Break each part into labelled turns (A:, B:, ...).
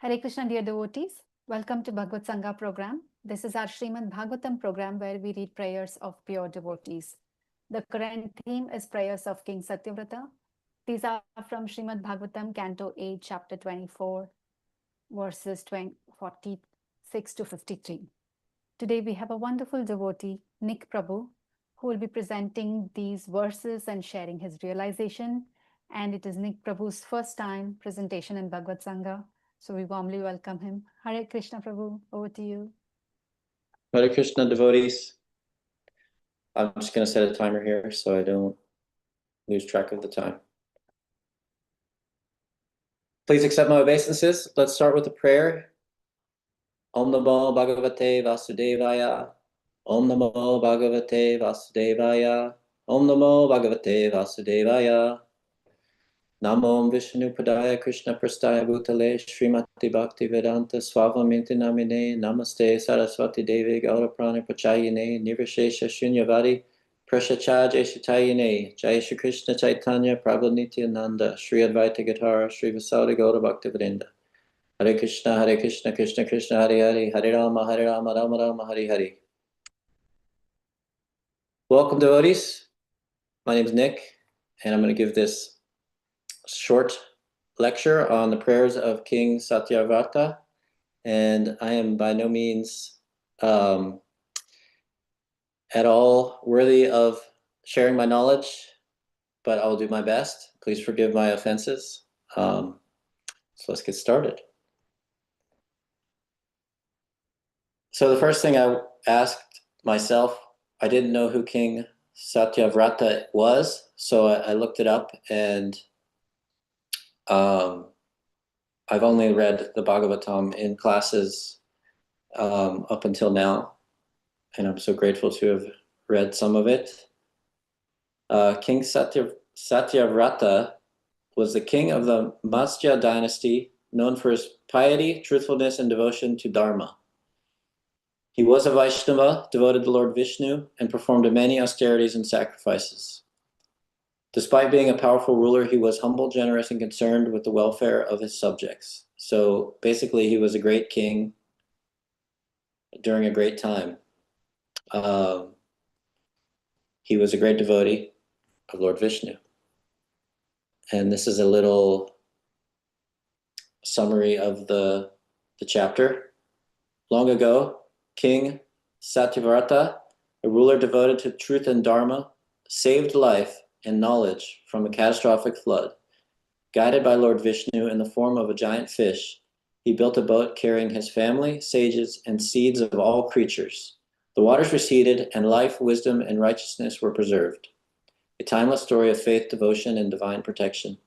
A: Hare Krishna, dear devotees. Welcome to BhagavatSanga program. This is our Śrīmad Bhāgavatam program where we read prayers of pure devotees. The current theme is prayers of King Satyavrata. These are from Śrīmad Bhāgavatam, Canto 8, Chapter 24, verses 46 to 53. Today we have a wonderful devotee, Nick Prabhu, who will be presenting these verses and sharing his realization. And it is Nick Prabhu's first time presentation in BhagavatSanga. So we warmly welcome him. Hare Krishna, Prabhu, over to you.
B: Hare Krishna, devotees. I'm just going to set a timer here so I don't lose track of the time. Please accept my obeisances. Let's start with a prayer. Om Namo Bhagavate Vasudevaya. Om Namo Bhagavate Vasudevaya. Om Namo Bhagavate Vasudevaya. Namo Vishnu Padaya Krishna Prastaya Bhutale Śrīmati Bhakti Vedanta Swavaminti Namine Namaste Saraswati Devi Gaura Prana Pachayine Nirvishesha Shunyavadi Prashachaj Eshitayine Jai Shri Krishna Chaitanya Prabhu Nityananda Shri Advaita Gatara Shri Vasauda Gaura Bhakti Vrinda Hare Krishna Krishna Krishna Hare Hare Hare Rama Rama Rama Hare Hare. Welcome, devotees. My name is Nick, and I'm going to give this short lecture on the prayers of King Satyavrata, and I am by no means at all worthy of sharing my knowledge, but I will do my best. Please forgive my offenses. So let's get started. So the first thing I asked myself, I didn't know who King Satyavrata was, so I looked it up, and I've only read the Bhagavatam in classes up until now, and I'm so grateful to have read some of it. King Satyavrata was the king of the Matsya dynasty, known for his piety, truthfulness, and devotion to Dharma. He was a Vaishnava, devoted to Lord Vishnu, and performed many austerities and sacrifices. Despite being a powerful ruler, he was humble, generous, and concerned with the welfare of his subjects. So basically, he was a great king during a great time. He was a great devotee of Lord Vishnu. And this is a little summary of the chapter. Long ago, King Satyavrata, a ruler devoted to truth and dharma, saved life and knowledge from a catastrophic flood. Guided by Lord Vishnu in the form of a giant fish, he built a boat carrying his family, sages, and seeds of all creatures. The waters receded, and life, wisdom, and righteousness were preserved. A timeless story of faith, devotion, and divine protection.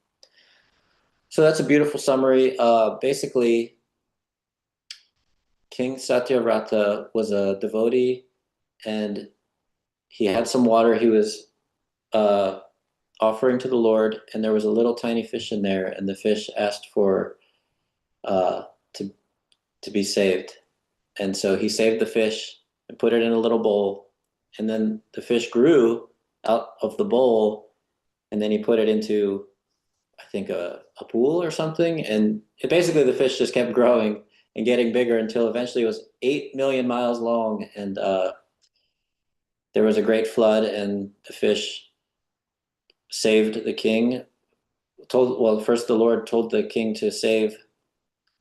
B: So that's a beautiful summary. Basically, King Satyavrata was a devotee, and he had some water he was offering to the Lord, and there was a little tiny fish in there, and the fish asked for to be saved. And so he saved the fish and put it in a little bowl, and then the fish grew out of the bowl, and then he put it into, I think, a pool or something, and basically the fish just kept growing and getting bigger until eventually it was 8 million miles long, and there was a great flood, and the fish saved the king. First the Lord told the king to save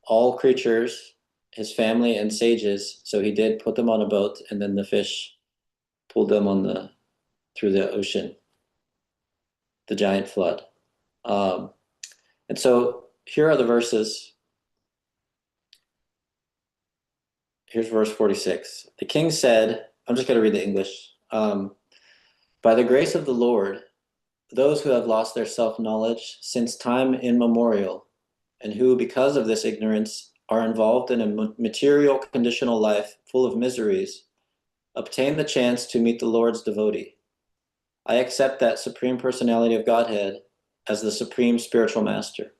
B: all creatures, his family and sages. So he did put them on a boat, and then the fish pulled them through the ocean, the giant flood. And so here are the verses. Here's verse 46. The king said, I'm just going to read the English. By the grace of the Lord, those who have lost their self-knowledge since time immemorial, and who, because of this ignorance, are involved in a material conditional life full of miseries, obtain the chance to meet the Lord's devotee. I accept that Supreme Personality of Godhead as the Supreme Spiritual Master.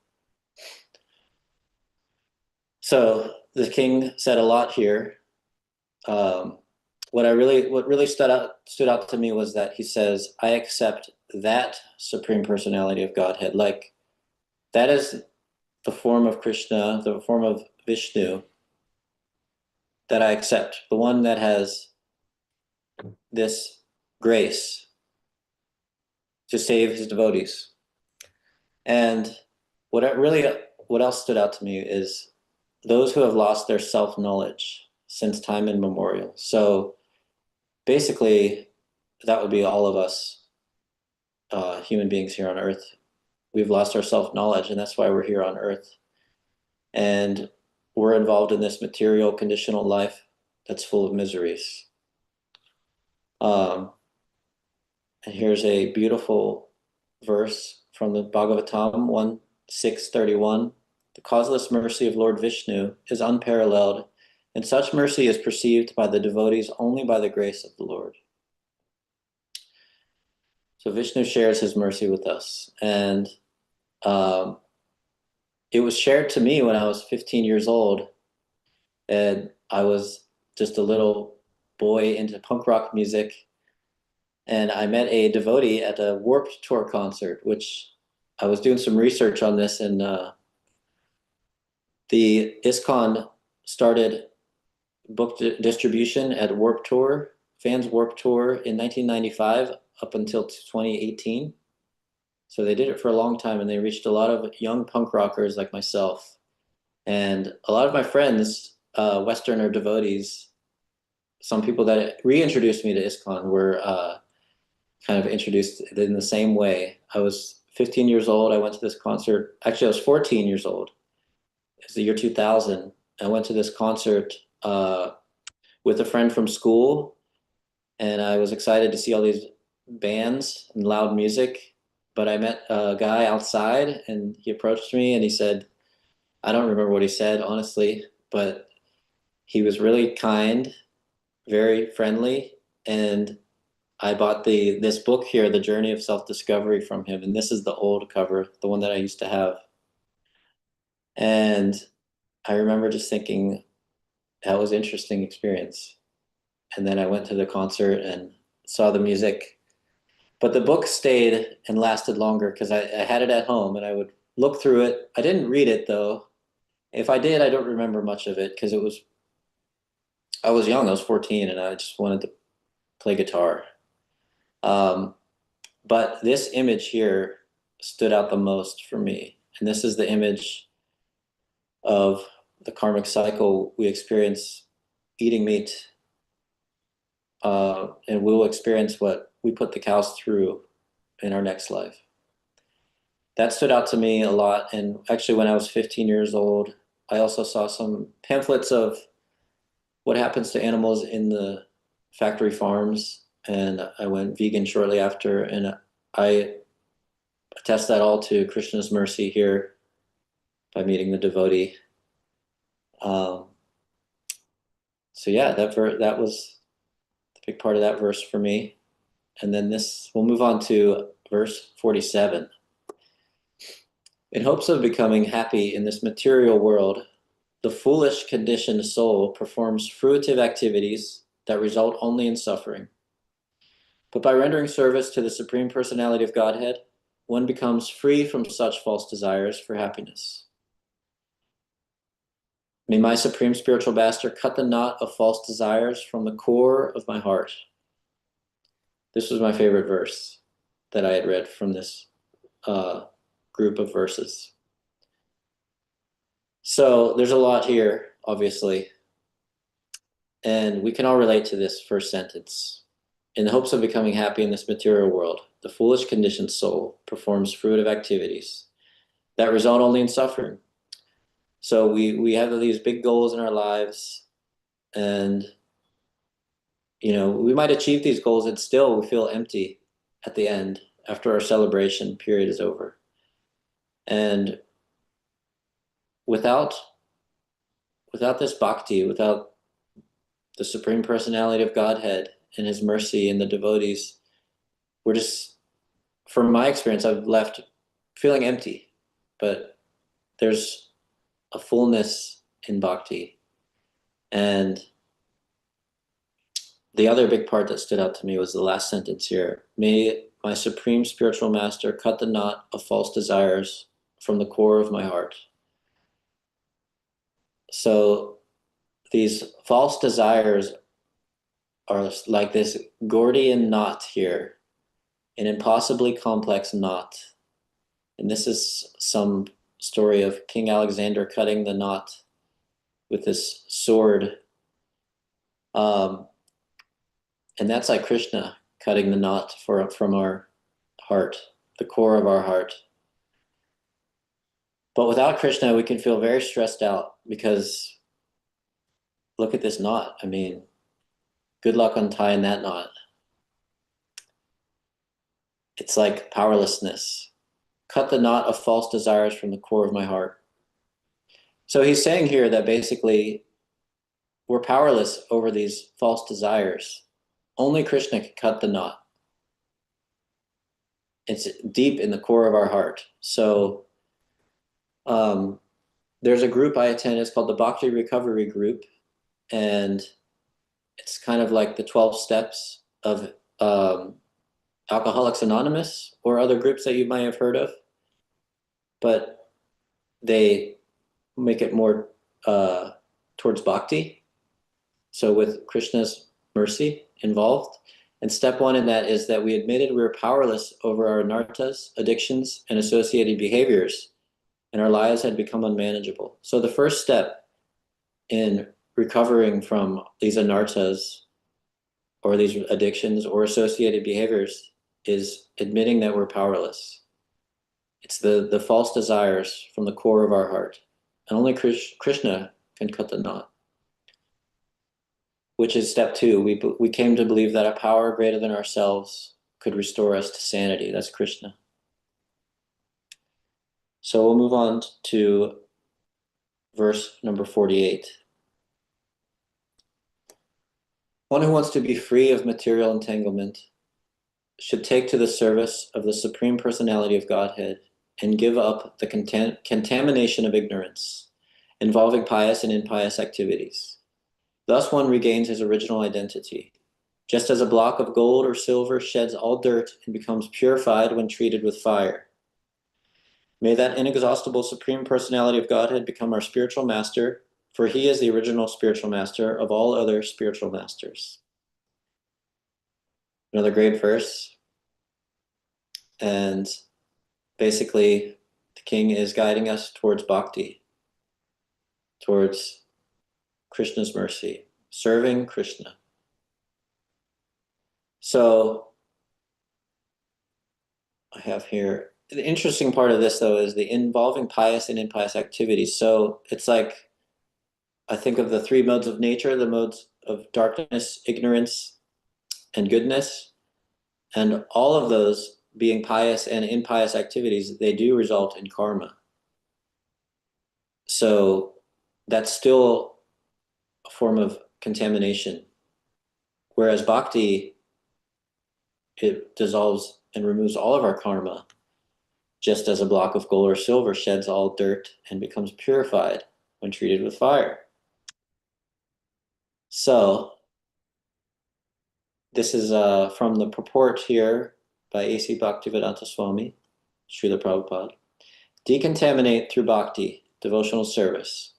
B: So the king said a lot here. What really stood out to me was that he says, I accept that Supreme Personality of Godhead. Like, that is the form of Krishna, the form of Vishnu, that I accept, the one that has this grace to save his devotees. And what else stood out to me is those who have lost their self-knowledge since time immemorial. So basically, that would be all of us human beings here on earth. We've lost our self-knowledge, and that's why we're here on earth. And we're involved in this material, conditional life that's full of miseries. And here's a beautiful verse from the Bhagavatam 1:631. The causeless mercy of Lord Vishnu is unparalleled, and such mercy is perceived by the devotees only by the grace of the Lord. So Vishnu shares his mercy with us. And it was shared to me when I was 15 years old. And I was just a little boy into punk rock music. And I met a devotee at a Warped Tour concert, which I was doing some research on this. And the ISKCON started book distribution at Warped Tour, Fans Warped Tour in 1995 up until 2018. So they did it for a long time, and they reached a lot of young punk rockers like myself. And a lot of my friends, Westerner devotees, some people that reintroduced me to ISKCON were kind of introduced in the same way. I was 15 years old. I went to this concert. Actually, I was 14 years old. It was the year 2000. I went to this concert with a friend from school, and I was excited to see all these bands and loud music. But I met a guy outside, and he approached me, and he said, I don't remember what he said, honestly, but he was really kind, very friendly, and I bought this book here, The Journey of Self-Discovery, from him, and this is the old cover, the one that I used to have. And I remember just thinking, that was an interesting experience. And then I went to the concert and saw the music. But the book stayed and lasted longer because I had it at home and I would look through it. I didn't read it though. If I did, I don't remember much of it because I was young, I was 14, and I just wanted to play guitar. But this image here stood out the most for me. And this is the image of the karmic cycle we experience eating meat. And we'll experience what we put the cows through in our next life. That stood out to me a lot. And actually, when I was 15 years old, I also saw some pamphlets of what happens to animals in the factory farms. And I went vegan shortly after. And I attest that all to Krishna's mercy here by meeting the devotee. So yeah, that was a big part of that verse for me. And then we'll move on to verse 47. In hopes of becoming happy in this material world, the foolish conditioned soul performs fruitive activities that result only in suffering. But by rendering service to the Supreme Personality of Godhead, one becomes free from such false desires for happiness. May my Supreme Spiritual Master cut the knot of false desires from the core of my heart. This was my favorite verse that I had read from this group of verses. So there's a lot here, obviously. And we can all relate to this first sentence. In the hopes of becoming happy in this material world, the foolish conditioned soul performs fruitive activities that result only in suffering. So we have these big goals in our lives, and we might achieve these goals and still we feel empty at the end after our celebration period is over. And without this bhakti, without the Supreme Personality of Godhead and his mercy and the devotees, we're just, from my experience, I've left feeling empty. But there's a fullness in bhakti. And the other big part that stood out to me was the last sentence here. May my Supreme Spiritual Master cut the knot of false desires from the core of my heart. So these false desires are like this Gordian knot here, an impossibly complex knot. And this is some story of King Alexander cutting the knot with this sword. And that's like Krishna cutting the knot from our heart, the core of our heart. But without Krishna, we can feel very stressed out because look at this knot. I mean, good luck untying that knot. It's like powerlessness. Cut the knot of false desires from the core of my heart. So he's saying here that basically we're powerless over these false desires. Only Krishna can cut the knot. It's deep in the core of our heart. So there's a group I attend, it's called the Bhakti Recovery Group. And it's kind of like the 12 steps of Alcoholics Anonymous or other groups that you might have heard of. But they make it more towards bhakti. So with Krishna's mercy involved. And step one in that is that we admitted we were powerless over our anarthas, addictions, and associated behaviors, and our lives had become unmanageable. So the first step in recovering from these anarthas or these addictions or associated behaviors is admitting that we're powerless. It's the false desires from the core of our heart. And only Krishna can cut the knot. Which is step two. We came to believe that a power greater than ourselves could restore us to sanity. That's Krishna. So we'll move on to verse number 48. One who wants to be free of material entanglement should take to the service of the Supreme Personality of Godhead and give up the contamination of ignorance involving pious and impious activities. Thus one regains his original identity. Just as a block of gold or silver sheds all dirt and becomes purified when treated with fire. May that inexhaustible Supreme Personality of Godhead become our spiritual master, for he is the original spiritual master of all other spiritual masters. Another great verse. And basically, the king is guiding us towards bhakti, towards Krishna's mercy, serving Krishna. So I have here, the interesting part of this though is the involving pious and impious activities. So it's like, I think of the three modes of nature, the modes of darkness, ignorance, and goodness. And all of those being pious and impious activities, they do result in karma. So that's still a form of contamination. Whereas bhakti, it dissolves and removes all of our karma, just as a block of gold or silver sheds all dirt and becomes purified when treated with fire. So this is from the purport here by A.C. Bhaktivedanta Swami, Srila Prabhupada. Decontaminate through bhakti, devotional service.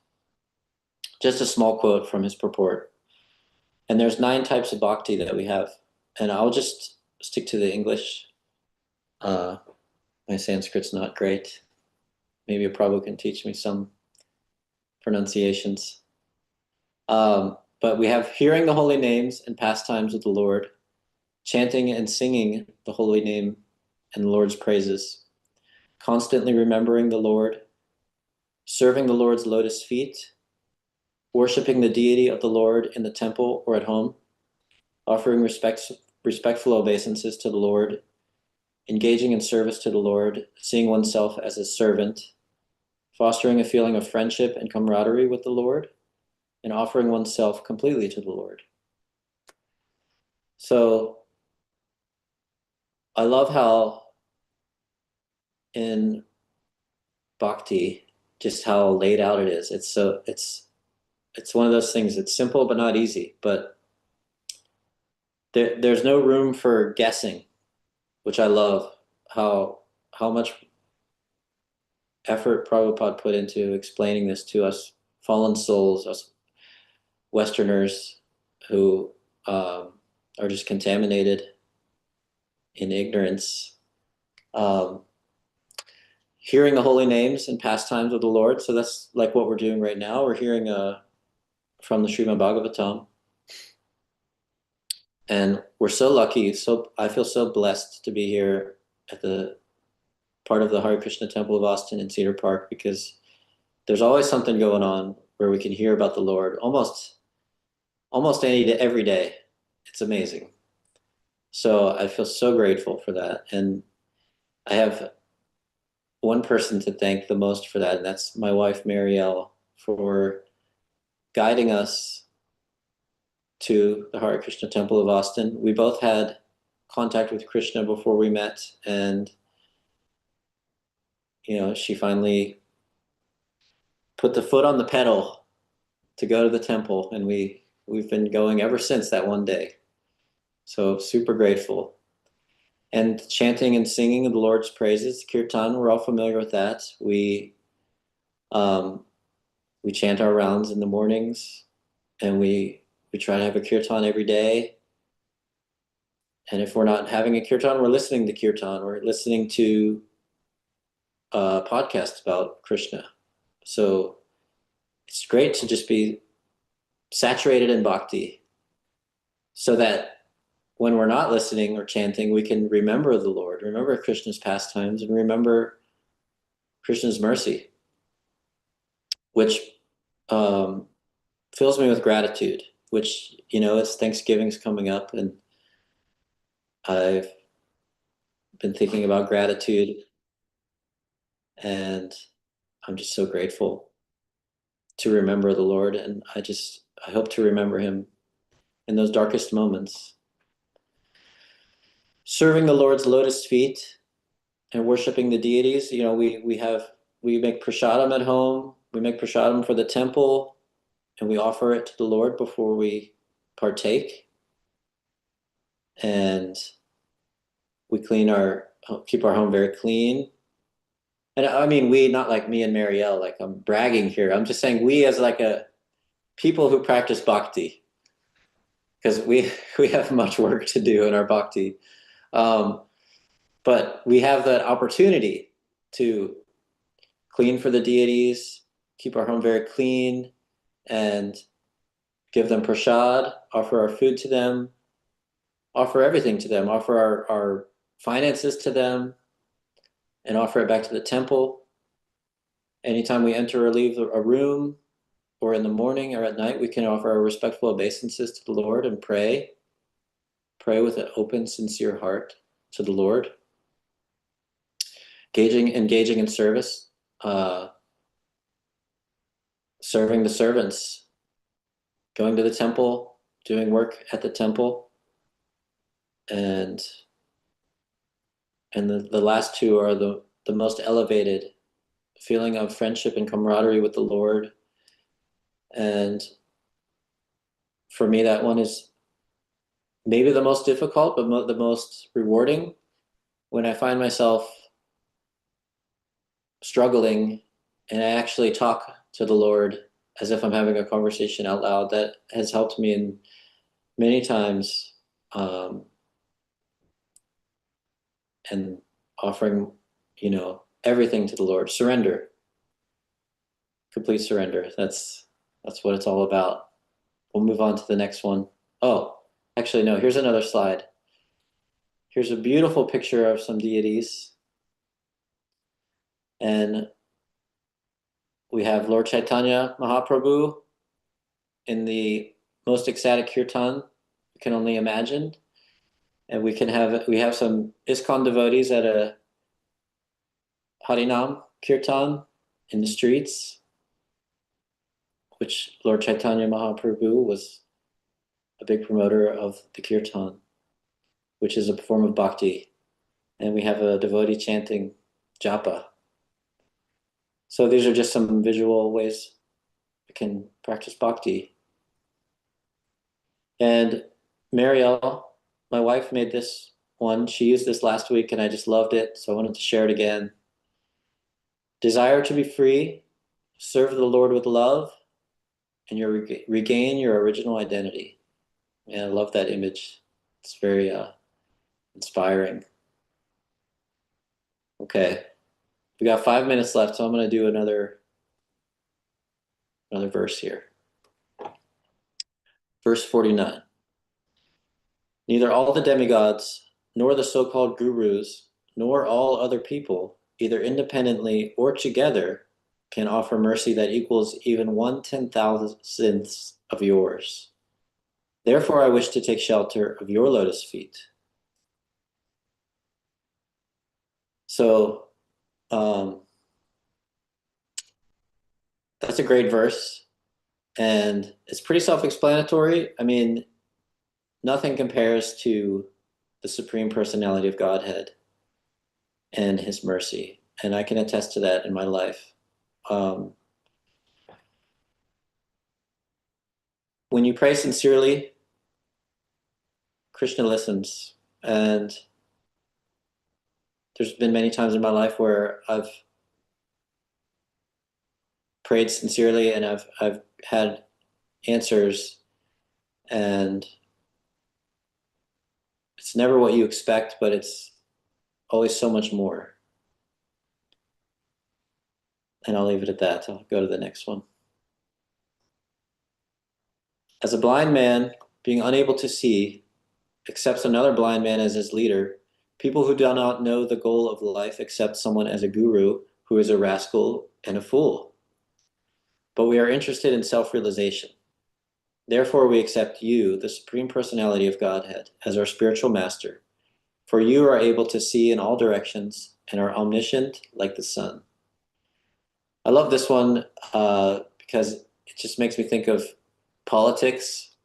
B: Just a small quote from his purport. And there's 9 types of bhakti that we have. And I'll just stick to the English. My Sanskrit's not great. Maybe a Prabhu can teach me some pronunciations. But we have hearing the holy names and pastimes of the Lord, chanting and singing the holy name and the Lord's praises, constantly remembering the Lord, serving the Lord's lotus feet, worshiping the deity of the Lord in the temple or at home, offering respectful obeisances to the Lord, engaging in service to the Lord, seeing oneself as a servant, fostering a feeling of friendship and camaraderie with the Lord, and offering oneself completely to the Lord. So I love how in bhakti, just how laid out it is. It's one of those things, it's simple but not easy, but there's no room for guessing, which I love how much effort Prabhupada put into explaining this to us fallen souls, us Westerners who are just contaminated in ignorance, hearing the holy names and pastimes of the Lord. So that's like what we're doing right now. We're hearing from the Śrīmad Bhāgavatam. And we're so lucky. So I feel so blessed to be here at the part of the Hare Krishna Temple of Austin in Cedar Park, because there's always something going on where we can hear about the Lord almost every day. It's amazing. So I feel so grateful for that. And I have one person to thank the most for that, and that's my wife, Marielle, for guiding us to the Hare Krishna Temple of Austin. We both had contact with Krishna before we met, and she finally put the foot on the pedal to go to the temple, and we've been going ever since that one day. So super grateful. And chanting and singing of the Lord's praises, kirtan, we're all familiar with that. We chant our rounds in the mornings, and we try to have a kirtan every day. And if we're not having a kirtan, we're listening to kirtan. We're listening to podcasts about Krishna. So it's great to just be saturated in bhakti, so that when we're not listening or chanting, we can remember the Lord, remember Krishna's pastimes, and remember Krishna's mercy, which fills me with gratitude, which, it's Thanksgiving's coming up, and I've been thinking about gratitude, and I'm just so grateful to remember the Lord, and I hope to remember him in those darkest moments. Serving the Lord's lotus feet and worshiping the deities, we make prasadam at home, we make prasadam for the temple, and we offer it to the Lord before we partake. And we keep our home very clean. And I mean, we, not like me and Marielle, like I'm bragging here. I'm just saying we as like a people who practice bhakti, because we have much work to do in our bhakti. But we have that opportunity to clean for the deities, keep our home very clean, and give them prasad, offer our food to them, offer everything to them, offer our finances to them, and offer it back to the temple. Anytime we enter or leave a room, or in the morning or at night, we can offer our respectful obeisances to the Lord and pray with an open, sincere heart to the Lord. Engaging in service, serving the servants, going to the temple, doing work at the temple, and the last two are the most elevated, feeling of friendship and camaraderie with the Lord. And for me, that one is maybe the most difficult, but the most rewarding, when I find myself struggling and I actually talk to the Lord as if I'm having a conversation out loud. That has helped me in many times, and offering, everything to the Lord. Surrender, complete surrender. That's what it's all about. We'll move on to the next one. Oh, actually, no, here's another slide. Here's a beautiful picture of some deities. And we have Lord Chaitanya Mahaprabhu in the most ecstatic kirtan you can only imagine. And we have some ISKCON devotees at a Harinam kirtan in the streets, which Lord Chaitanya Mahaprabhu was a big promoter of the kirtan, which is a form of bhakti. And we have a devotee chanting japa. So these are just some visual ways we can practice bhakti. And Marielle, my wife, made this one. She used this last week and I just loved it, so I wanted to share it again. Desire to be free, serve the Lord with love, and you regain your original identity. And I love that image. It's very inspiring. Okay, we got 5 minutes left, so I'm going to do another verse here. Verse 49. Neither all the demigods, nor the so-called gurus, nor all other people, either independently or together, can offer mercy that equals even 1/10,000th of yours. Therefore, I wish to take shelter of your lotus feet. So, that's a great verse, and it's pretty self-explanatory. I mean, nothing compares to the Supreme Personality of Godhead and His mercy, and I can attest to that in my life. When you pray sincerely, Krishna listens, and there's been many times in my life where I've prayed sincerely and I've had answers, and it's never what you expect, but it's always so much more. And I'll leave it at that. I'll go to the next one. As a blind man, being unable to see, accepts another blind man as his leader, people who do not know the goal of life accept someone as a guru who is a rascal and a fool. But we are interested in self-realization. Therefore, we accept you, the Supreme Personality of Godhead, as our spiritual master, for you are able to see in all directions and are omniscient like the sun. I love this one because it just makes me think of politics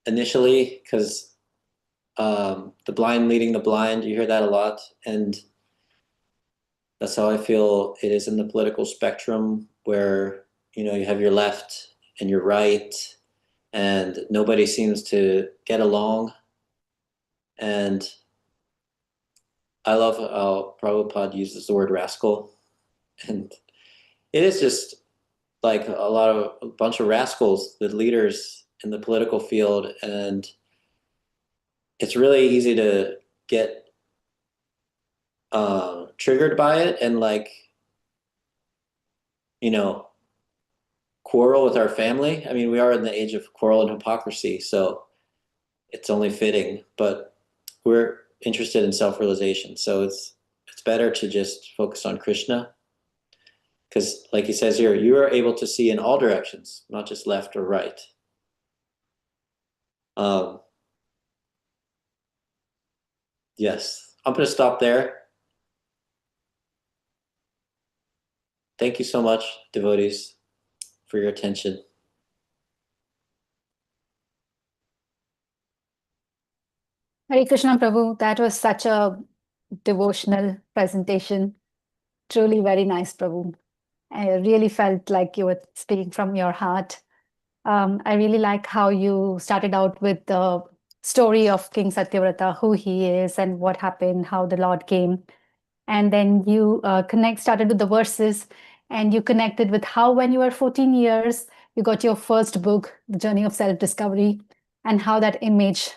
B: initially, because the blind leading the blind, you hear that a lot, and that's how I feel it is in the political spectrum, where you have your left and your right, and nobody seems to get along. And I love how Prabhupada uses the word rascal, and it is just like a bunch of rascals, the leaders in the political field, and it's really easy to get triggered by it and quarrel with our family. I mean, we are in the age of quarrel and hypocrisy, so it's only fitting, but we're interested in self-realization. So it's better to just focus on Krishna, because like he says here, you are able to see in all directions, not just left or right. Yes, I'm going to stop there. Thank you so much, devotees, for your attention.
A: Hare Krishna, Prabhu. That was such a devotional presentation. Truly very nice, Prabhu. I really felt like you were speaking from your heart. I really like how you started out with the story of King Satyavrata, who he is and what happened, how the Lord came. And then you started with the verses, and you connected with how when you were 14 years, you got your first book, The Journey of Self-Discovery, and how that image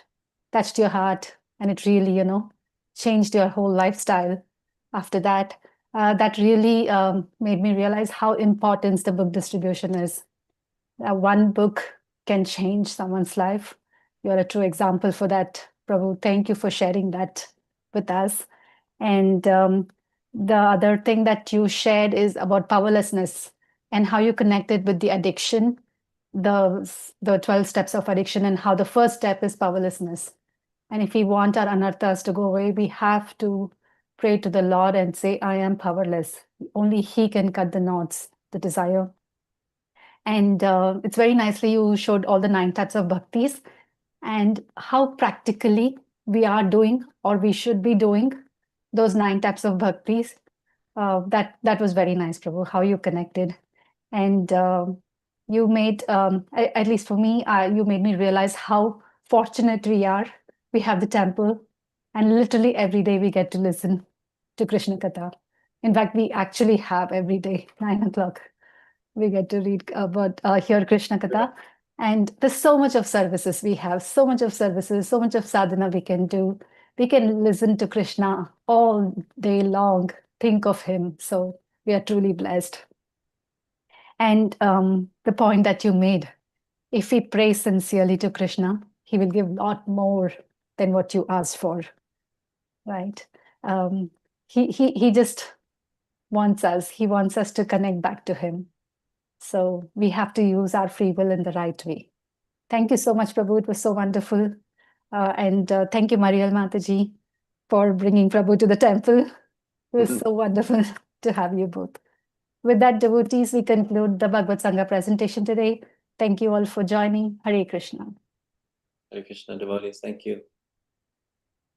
A: touched your heart, and it really, changed your whole lifestyle after that. That really made me realize how important the book distribution is. One book can change someone's life. You're a true example for that, Prabhu. Thank you for sharing that with us. And the other thing that you shared is about powerlessness and how you connected with the addiction, the 12 steps of addiction, and how the first step is powerlessness. And if we want our anarthas to go away, we have to pray to the Lord and say, I am powerless. Only He can cut the knots, the desire. And it's very nicely you showed all the 9 types of bhaktis and how practically we are doing, or we should be doing, those 9 types of bhaktis. That was very nice, Prabhu, how you connected. And you made, at least for me, you made me realize how fortunate we are. We have the temple, and literally every day we get to listen to Krishna Katha. In fact, we actually have every day, 9 o'clock. we get to read about hear Krishna Katha. And there's so much of services we have, so much of services, so much of sadhana we can do. We can listen to Krishna all day long, think of him. So we are truly blessed. And the point that you made, if we pray sincerely to Krishna, he will give a lot more than what you asked for, right? He just wants us. He wants us to connect back to him. So we have to use our free will in the right way. Thank you so much, Prabhu. It was so wonderful. And thank you, Mariel Mataji, for bringing Prabhu to the temple. It was so wonderful to have you both. With that, devotees, we conclude the BhagavatSanga presentation today. Thank you all for joining. Hare Krishna.
B: Hare Krishna devotees, thank you.